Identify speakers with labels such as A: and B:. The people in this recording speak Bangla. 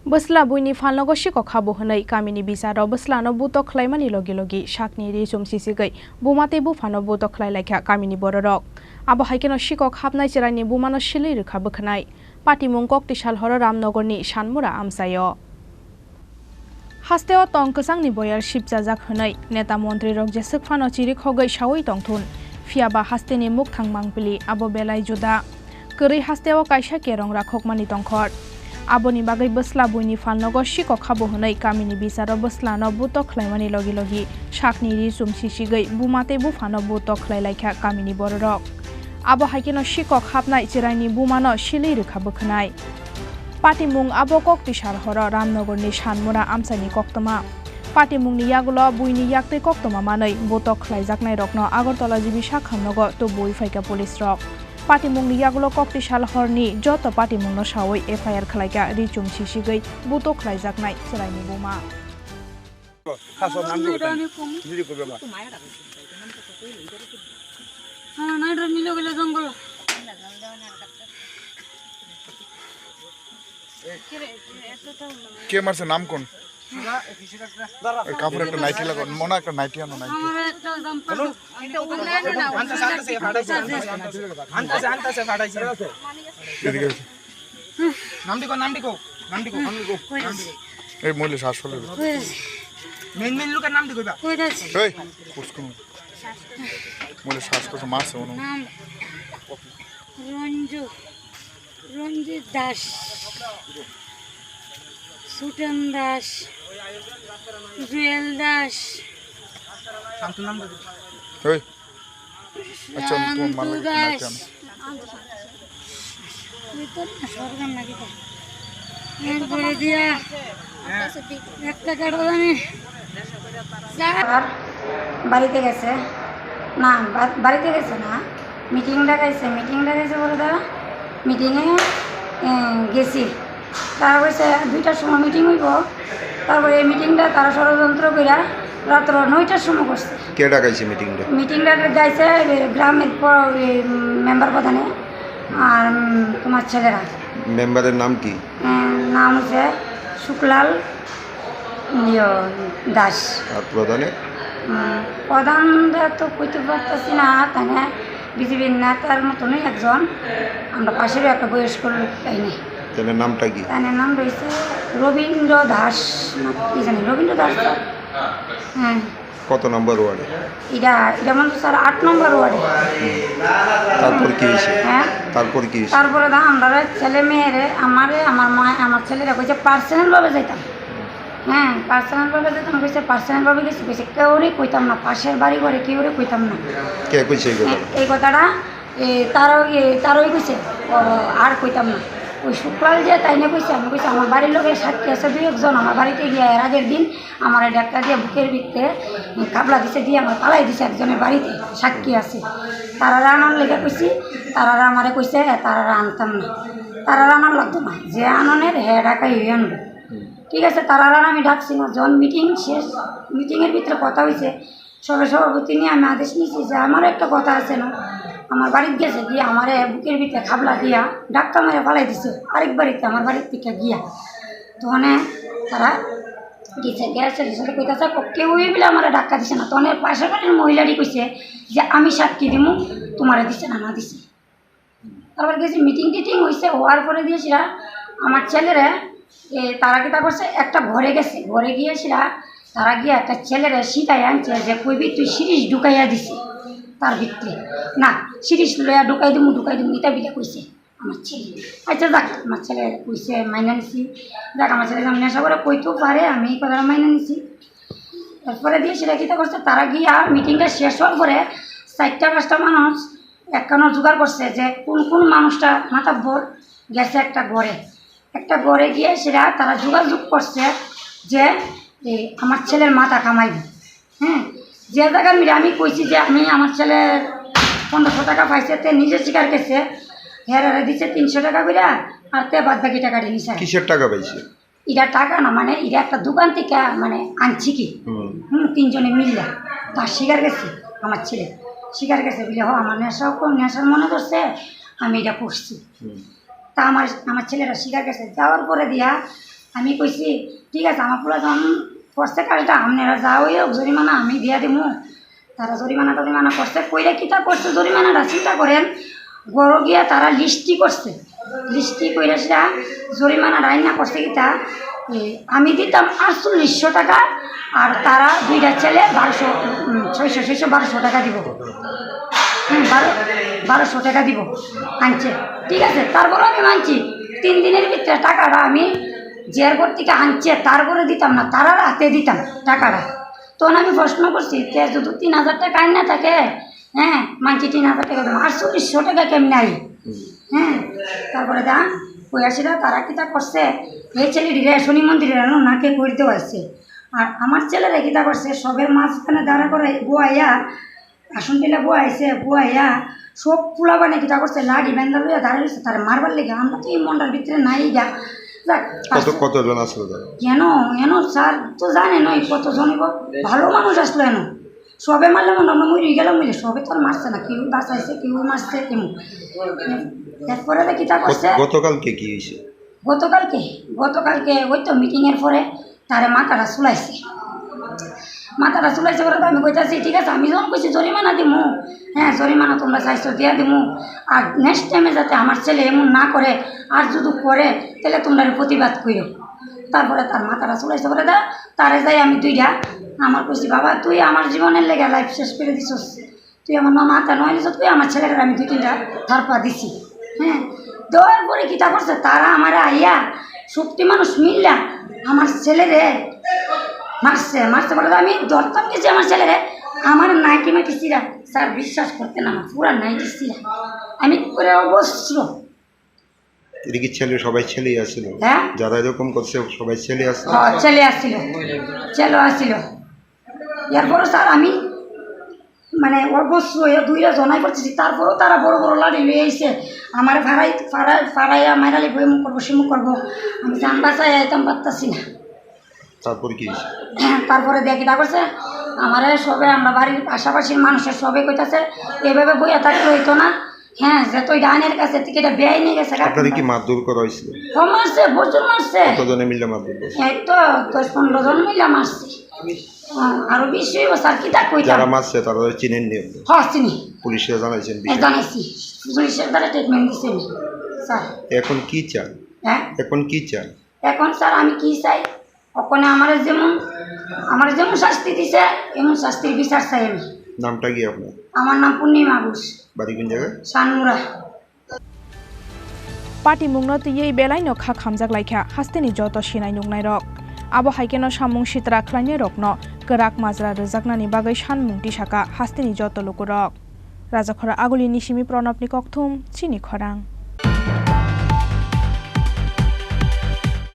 A: बोस्ला बुइनि फालनगो सिको खाबु हनै गामिनि बिसाराव बोस्लानो बुतो खलायमानि लगे लगे शाकनि रिसुम सिसिगै बुमाते बुफानो बुतो खलायलायखा गामिनि बररक आबो हाइकेनो सिको खाबनाय चिरानि बुमानो सिलै रोखा बोखनाय पाटिमुं कक्तिसाल हर रामनगरनि सानमुरा आमसायो हास्तेव तंकसांनि बयार शिबजा जाखनै नेता मन्त्री रक जेसक फानो चिरि खगै सावै तंथुन फियाबा हास्तेनि मुख थांमांपिलि आबो बेलाय जुदा करै हास्तेव कायसा केरं राखकमानि तंखर आबोनि बागै बोस्ला बुइनि फालनगो सिको खाबु हनै गामिनि बिसाराव बोस्लानो बुतो खलायमानि लगे लगे शाकनि रिसुम सिसिगै बुमाते बुफानो बुतो खलायलायखा गामिनि बररक आबो हाइकेनो सिको खाबनाय चिरानि बुमानो सिलै रोखा बोखनाय पाटिमुं आबो कक्तिसाल हर रामनगरनि सानमुरा आमसानि कक्तमा पाटिमुंनि यागुलो बुइनि याक्ते कक्तमा मानै बुतो खलायजाकनाय रकनो आगरतला जिबि साखामनगो तो बुइ फाइका पुलिस रक पाटिमुंनि यागुलो कक्तिसाल हरनि जत पाटिमुंनो सावै एफआईआर खलायका रिचुम सिसिगै बुतो खलायजाकनाय चिरानि बुमा
B: কে মারছে নাম কোন কাপড় একটা নাইটি লাগো মনে একটা নাইটি আনো নাইটি এই মইলে শ্বাস হলো
C: মেন মেন লোকের নাম দি কইবা
B: এই কুসকু মইলে শ্বাস করছে মারছে ওনো
D: রঞ্জিত দাস সুটন দাস জুয়েল দাস
C: শান্তর নাম দি
B: এই আচ্ছা তোমার মারলে নাইটি আনো
D: সরকার নাকি এরপরে দিয়া একটা কাটা জানি বাড়িতে গেছে না বাড়িতে গেছে না মিটিং ডাকাইছে বলে তারা মিটিংয়ে গেছি তারা কইছে 2টার সময় মিটিং হইব তারপরে এই মিটিংটা তারা ষড়যন্ত্র কইরা রাত্র 9টার সময় করছে
E: কে ডাকাইছে মিটিংটা
D: যাইছে গ্রামের মেম্বার প্রধানে আর তোমার ছেলেরা
E: মেম্বারের নাম কি
D: নাম হচ্ছে শুক্লাল দাস
E: আর
D: প্রধানরা তো কইতে পারতেছি না তাই বিজেপির নেতার মতনই একজন আমরা পাশেরও একটা বয়স্ক লোক পাইনি
E: তাদের নামটা কি
D: তাদের নাম রয়েছে রবীন্দ্র দাস না কি জানি রবীন্দ্র দাস হ্যাঁ
E: কত নম্বর ওয়ার্ডে
D: এটা মনে স্যার 8 নম্বর ওয়ার্ডে
E: তারপর কি হয়েছে
D: হ্যাঁ তারপরে আমরা ছেলে মেয়েরে আমার ছেলেরা কইছে পার্সোনালভাবে যাইতাম হ্যাঁ পার্সোনালভাবে যেতাম কইছে পার্সোনালভাবে গেছি কইছে কেউরে কইতাম না পাশের বাড়ি ঘরে কেউরে কইতাম না
E: কে কইছে
D: এই কথাটা তারই কইছে আর কইতাম না ওই শুক্লাল যে তাই না কইছে আমি কইছি আমার বাড়ির লোকের সাক্ষী আছে 2-1 আমার বাড়িতে গিয়ে এর আগের দিন আমার ডাক্তার দিয়ে বুকের ভিতরে কাবলা দিছে দিয়ে আমার পালাই দিছে একজনের বাড়িতে সাক্ষী আছে তারা আনার লেগে কইছি তারা আমারে কইছে তারা আনতাম না তারা আনার লাগতো না যে আননের হে ঢাকাই হয়ে আনবো ঠিক আছে তারা আমি ডাকছি না যখন মিটিং শেষ মিটিংয়ের ভিতরে কথা হয়েছে সভাপতি নিয়ে আমি আদেশ নিয়েছি যে আমারও একটা কথা আছে না আমার বাড়িতে গেছে গিয়ে আমার বুকের ভিতরে খাবলা দিয়া ডাক্তার মেরে পালাই দিছে আরেক বাড়িতে আমার বাড়ির থেকে গিয়া তো তারা গেছে সাথে কইতেছে কেউই বলে আমার ডাক্তার দিছে না তখন পাশের বাড়ির মহিলাটি কইছে যে আমি সাক্ষী দিব তোমারে দিছে না দিছে তারপর গেছি মিটিং টিটিং হয়েছে হওয়ার পরে দিয়েছিলা আমার ছেলেরা তারা কি তা করছে একটা ঘরে গেছে ঘরে গিয়েছিলা তারা গিয়ে একটা ছেলেরা শিখাই আনছে যে কইবি তুই সিরিজ ঢুকাইয়া দিছি তার ভিতরে না সিরিজ লইয়া ঢুকাই দিমু এটা বিলে কইছে আমার ছেলে আচ্ছা যাক আমার ছেলে কইছে মাইনা নিছি যাক আমার ছেলে যেমন নেশা করে কইতেও পারে আমি এই কথাটা মাইনা নিছি তারপরে দিয়ে সেটা কী করছে তারা গিয়া মিটিংটা শেষ হওয়ার পরে 4-5টা মানুষ একখানো জোগাড় করছে যে কোন মানুষটা মাথাব্বর গেছে একটা ঘরে গিয়ে সেটা তারা যোগাযোগ করছে যে আমার ছেলের মাথা কামাইবে হ্যাঁ যে জায়গার মিলে আমি কইছি যে আমি আমার ছেলে 1500 টাকা পাইছে তে নিজে স্বীকার করছে হেরারে দিচ্ছে 300 টাকা করে আর তে বাদ বাকি টাকা দিয়ে নিছে
E: কিসের টাকা পাইছে
D: এটা টাকা না মানে এটা একটা দোকান থেকে মানে আনছি কি 3জনে মিললা তার স্বীকার গেছে আমার ছেলে স্বীকার গেছে বলে আমার নেশার মনে করছে আমি এটা করছি তা আমার ছেলেরা স্বীকার গেছে যাওয়ার পরে দিয়া আমি কইছি ঠিক আছে আমার পুরা যখন করছে কাজটা আপনারা যাও জরিমানা আমি দিয়া দিমু। তারা জরিমানা করছে কইরা কিতা করছে জরিমানাটা চিন্তা করেন। গড় গিয়া তারা লিস্টি করছে, লিস্টি কইরা সেটা জরিমানা রান্না করছে কিতা আমি দিতাম 4800 টাকা আর তারা দুইটা ছেলে 1200 টাকা দিব। 1200 টাকা দিব আনছে, ঠিক আছে। তারপরে আমি মানছি 3 দিনের ভিতরে টাকাটা আমি জেরগড় থেকে আনছে, তারপরে দিতাম না, তারার হাতে দিতাম টাকাটা। তখন আমি প্রশ্ন করছি যদি 3000 টাকা আইন না থাকে, হ্যাঁ মানছি 3000 টাকা দেবো, 4800 টাকা কেমনি আই। হ্যাঁ তারপরে দা ওই আসিরা তারা কিতা করছে এই ছেলেটিরা শনি মন্দিরের নাকে করতেও আসছে। আর আমার ছেলেরা কিতা করছে সবের মাঝখানে দাঁড়া করে বুয়াইয়া আসন টেলা বুয়াইয়া সব পোলা বানে কিতা করছে লাঠি বেন্দা লইয়া দাঁড়িয়েছে তারা মারবার লেগে। আমরা তো এই মন্ডার ভিতরে নাই গা।
E: কতজন আসলো তারা?
D: এনো স্যার তো জানেন ওই কতজন ভালো মানুষ আসলো এনো। সবে মারলে আমরা মরি গেলাম মিলে, সবে তো আর মারছে না, কেউ বাঁচাইছে কেউ মারছে কেমন। এরপরে কিতা করছে
E: গতকালকে কি হয়েছে?
D: গতকালকে ওই তো মিটিংয়ের পরে তারে মাথাটা চুলাইছে পরে তো আমি কইতাছি ঠিক আছে আমি যখন কইছি জরিমানা দিমু, হ্যাঁ জরিমানা তোমরা চাইছো দিয়া দিমু, আর নেক্সট টাইমে যাতে আমার ছেলে এমন না করে, আর যদি করে তাহলে তোমরা প্রতিবাদ করো। তারপরে তার মাথাটা চুলাইছে পরে তারে যাই আমি দুইটা আমার কইছি বাবা তুই আমার জীবনের লেগে লাইফ শেষ করে দিছিস, তুই আমার মাথা নয় নিছ, তুই আমার ছেলের আমি 2-3টা থারপা দিছি। হ্যাঁ দেওয়ার পরে কিতা করছে তারা আমার আইয়া শক্তি মানুষ মিললা আমার ছেলেরে মারছে বলে আমি ধরতাম গেছি আমার ছেলেরে, আমার নাইটি মাইটি চিরা স্যার বিশ্বাস করতেন আমার পুরা নাইটি চিরা আমি করে অবশ্য।
E: এদিকে ছেলে সবাই ছেলেই আসছিল?
D: হ্যাঁ
E: যারা এরকম করছে সবাই ছেলে আসছিল?
D: ছেলে আসছিল। এরপরও স্যার আমি মানে অবশ্যই 2টা জনাই করতেছি, তারপরেও তারা বড় বড় লাড়ি লিয়ে আইসে আমার ফাড়াইয়া মাইরালি বই মুখ করবো সিমুখ করবো, আমি জান বাসায় আইতাম পারতাছি না।
E: তারপর কি হয়েছে?
D: তারপরে দেখিটা করছে আমার সবে আমরা বাড়ির পাশাপাশির মানুষের সবে কইতাছে এভাবে বইয়া থাকলে হইতো না। হ্যাঁ যে তুই ডাইনের কাছে থেকে এটা বেআই নিয়ে গেছে।
E: আপনাদের কি মারধর করা হয়েছিল?
D: মারছে প্রচুর মারছে।
E: কতজনে মিলে মারধর করছে?
D: এই তো 10-15 জন মিলে মারছে। আরো বেশি হইব স্যার কি তা কইতাম।
E: যারা মারছে তারা চিনেন নি?
D: হ্যাঁ চিনি।
E: পুলিশে জানাইছেন?
D: জানাইছি, পুলিশের দ্বারা ট্রিটমেন্ট দিছে স্যার।
E: এখন কি চান?
D: হ্যাঁ
E: এখন কি চান?
D: এখন স্যার আমি কি চাই ওখানে আমার যেমন শাস্তি দিছে এমন শাস্তির বিচার চাই আমি।
E: নামটা কি আপনার?
D: আমার নাম পূর্ণিমা ঘোষ।
E: বাড়ি কোন জায়গায়?
D: সানমুরা।
A: পার্টি মুংनो तुयै बेलायनो खा खामजाक लाइखा हास्तेनि जत सिनाय नुंनाय रक आबो हाइकेनो सामुं सित्रा ख्लायनाय रकनो गोराक माजरा रोजाकनानि बागै सानमुं तिसाका हास्तेनि जत लोको रक राजाखरा आगुलिनि सिमि प्रणबनि कक्थुम चिनि खरां।